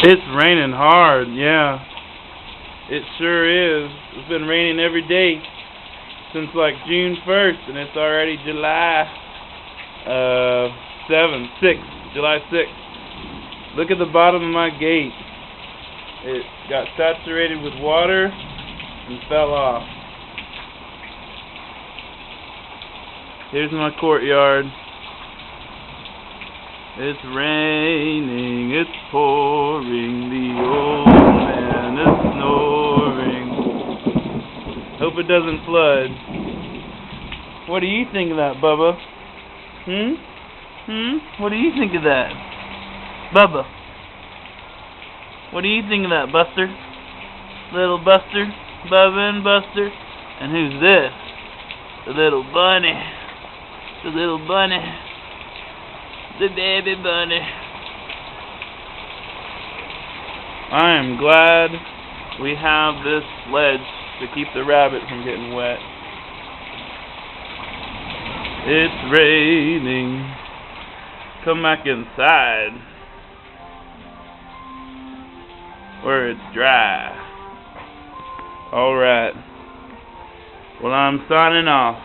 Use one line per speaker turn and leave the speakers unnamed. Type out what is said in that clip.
It's raining hard, yeah. It sure is. It's been raining every day since like June 1st, and it's already July July 6th. Look at the bottom of my gate. It got saturated with water and fell off. Here's my courtyard. It's raining, it's pouring, the old man is snoring. Hope it doesn't flood. What do you think of that, Bubba? What do you think of that? Bubba? What do you think of that, Buster? Little Buster? Bubba and Buster? And who's this? The little bunny. The little bunny. The baby bunny. I am glad we have this ledge to keep the rabbit from getting wet. It's raining. Come back inside where it's dry. Alright. Well, I'm signing off.